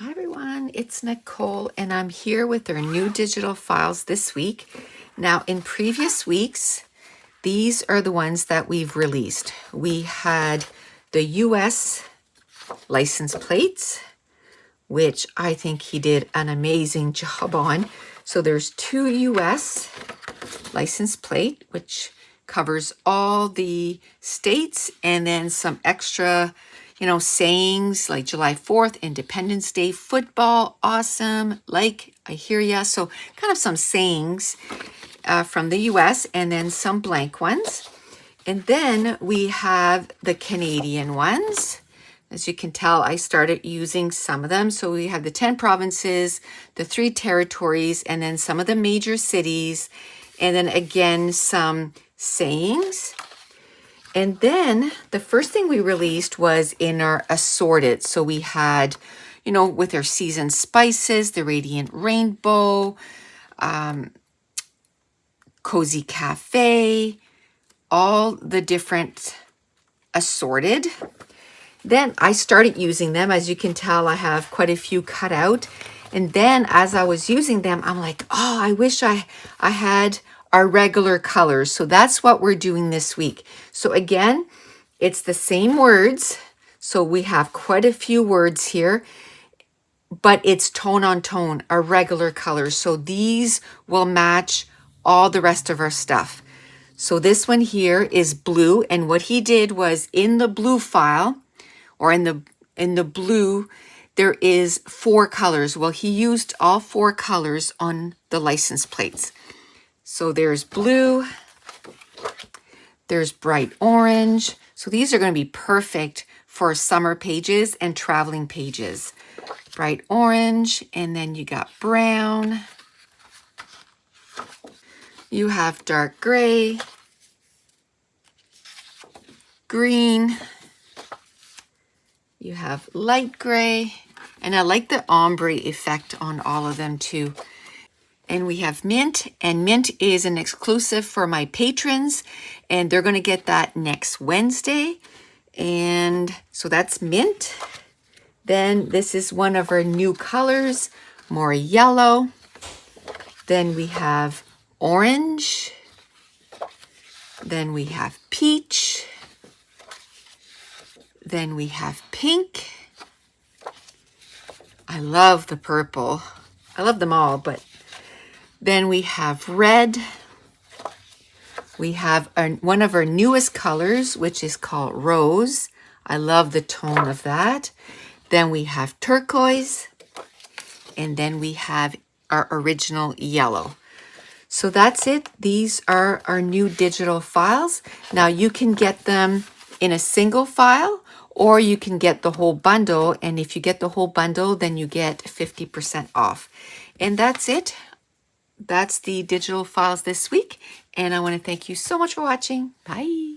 Hi everyone, it's Nicole and I'm here with our new digital files this week. Now in previous weeks, these are the ones that we've released. We had the US license plates, which I think he did an amazing job on. So there's 2 US license plate, which covers all the states, and then some extra, sayings like July 4th, Independence Day, football, awesome, like, I hear ya. So kind of some sayings from the US, and then some blank ones. And then we have the Canadian ones. As you can tell, I started using some of them. So we have the 10 provinces, the 3 territories, and then some of the major cities, and then again, some sayings. And then the first thing we released was in our assorted. So we had, with our seasoned spices, the Radiant Rainbow, Cozy Cafe, all the different assorted. Then I started using them. As you can tell, I have quite a few cut out. And then as I was using them, I'm like, oh, I wish I had our regular colors. So that's what we're doing this week. So again, it's the same words. So we have quite a few words here, but it's tone on tone, our regular colors. So these will match all the rest of our stuff. So this one here is blue. And what he did was in the blue file, or in the blue, there is 4 colors. Well, he used all 4 colors on the license plates. So there's blue, there's bright orange. So these are going to be perfect for summer pages and traveling pages. Bright orange, and then you got brown. You have dark gray, green, you have light gray, and I like the ombre effect on all of them too. And we have mint, and mint is an exclusive for my patrons, and they're going to get that next Wednesday. And so that's mint. Then this is one of our new colors, more yellow. Then we have orange. Then we have peach. Then we have pink. I love the purple. I love them all, but then we have red. We have one of our newest colors, which is called rose. I love the tone of that. Then we have turquoise. And then we have our original yellow. So that's it. These are our new digital files. Now you can get them in a single file, or you can get the whole bundle. And if you get the whole bundle, then you get 50% off. And that's it. That's the digital files this week. And I want to thank you so much for watching. Bye.